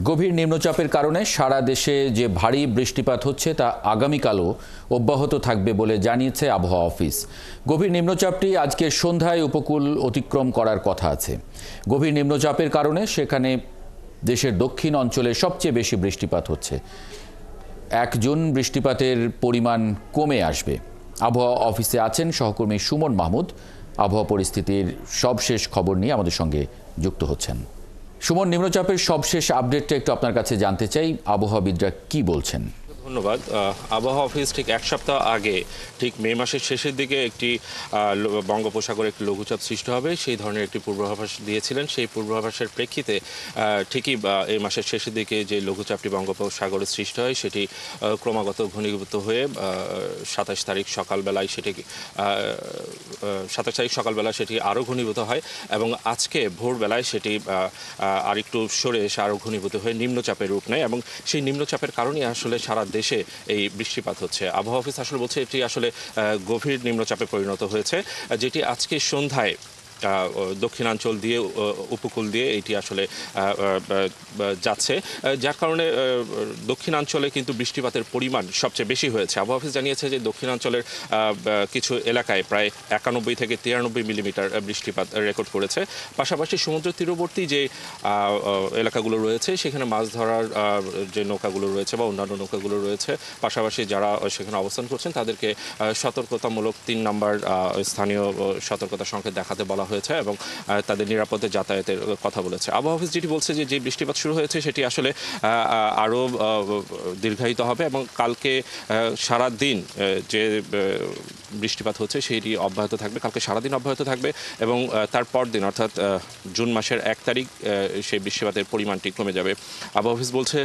গভীর নিম্নচাপের কারণে সারা দেশে যে ভারী বৃষ্টিপাত হচ্ছে তা আগামীকালও অব্যাহত থাকবে বলে জানিয়েছে আবহাওয়া অফিস। গভীর নিম্নচাপটি আজকের সন্ধ্যায় উপকূল অতিক্রম করার কথা আছে। গভীর নিম্নচাপের কারণে সেখানে দেশের দক্ষিণ অঞ্চলে সবচেয়ে বেশি বৃষ্টিপাত হচ্ছে। 1 জুন বৃষ্টিপাতের পরিমাণ কমে আসবে। আবহাওয়া অফিসে আছেন সহকর্মী সুমন মাহমুদ। আবহাওয়া পরিস্থিতির সবশেষ খবর নিয়ে আমাদের সঙ্গে যুক্ত হচ্ছেন। সুমন, নিম্নচাপের সবশেষ আপডেটটা একটু আপনার কাছে জানতে চাই, আবহাওয়াবিদরা কি বলছেন? ধন্যবাদ। আবহাওয়া অফিস ঠিক 1 সপ্তাহ আগে, ঠিক মে মাসের শেষের দিকে একটি বঙ্গোপসাগরে একটি লঘুচাপ সৃষ্টি হবে সেই ধরনের একটি পূর্বাভাস দিয়েছিলেন। সেই পূর্বাভাসের প্রেক্ষিতে ঠিকই এই মাসের শেষের দিকে যে লঘুচাপটি বঙ্গোপসাগরে সৃষ্টি হয় সেটি ক্রমাগত ঘনীভূত হয়ে 27 তারিখ সকালবেলায় সেটি আরও ঘনীভূত হয় এবং আজকে ভোরবেলায় সেটি আরেকটু সরে এসে আরও ঘনীভূত হয়ে নিম্নচাপের রূপ নেয় এবং সেই নিম্নচাপের কারণেই আসলে সারা দেশে এই বৃষ্টিপাত হচ্ছে। আবহাওয়া অফিস আসলে বলছে এটি আসলে গভীর নিম্নচাপে পরিণত হয়েছে, যেটি আজকে সন্ধ্যায় দক্ষিণাঞ্চল দিয়ে উপকূল দিয়ে এটি আসলে যাচ্ছে, যার কারণে দক্ষিণাঞ্চলে কিন্তু বৃষ্টিপাতের পরিমাণ সবচেয়ে বেশি হয়েছে। আবহাওয়া অফিস জানিয়েছে যে দক্ষিণাঞ্চলের কিছু এলাকায় প্রায় 91 থেকে 93 মিলিমিটার বৃষ্টিপাত রেকর্ড করেছে। পাশাপাশি সমুদ্র তীরবর্তী যে এলাকাগুলো রয়েছে সেখানে মাছ ধরার যে নৌকাগুলো রয়েছে বা অন্যান্য নৌকাগুলো রয়েছে, পাশাপাশি যারা সেখানে অবস্থান করছেন তাদেরকে সতর্কতামূলক 3 নম্বর স্থানীয় সতর্কতা সংকেত দেখাতে বলা হয়েছে এবং তাদের নিরাপদে যাতায়াতের কথা বলেছে। আবহাওয়া অফিস যেটি বলছে যে বৃষ্টিপাত শুরু হয়েছে সেটি আসলে আরও দীর্ঘায়িত হবে এবং কালকে সারা দিন যে বৃষ্টিপাত হচ্ছে সেটি অব্যাহত থাকবে, কালকে সারাদিন অব্যাহত থাকবে এবং তারপর দিন অর্থাৎ জুন মাসের 1 তারিখ সেই বৃষ্টিপাতের পরিমাণটি কমে যাবে। আবহাওয়া অফিস বলছে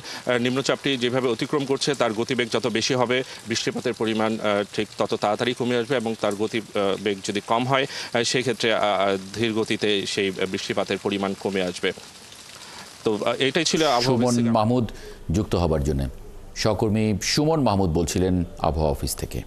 নিম্নচাপটি যেভাবে অতিক্রম করছে তার গতিবেগ যত বেশি হবে বৃষ্টিপাতের পরিমাণ ঠিক তত তাড়াতাড়ি কমে আসবে এবং তার গতিবেগ যদি কম হয় সেই ক্ষেত্রে ধীর গতিতে সেই বৃষ্টিপাতের পরিমাণ কমে আসবে। তো এটাই ছিল সুমন মাহমুদ যুক্ত হবার জন্য। সহকর্মী সুমন মাহমুদ বলছিলেন আবহাওয়া অফিস থেকে।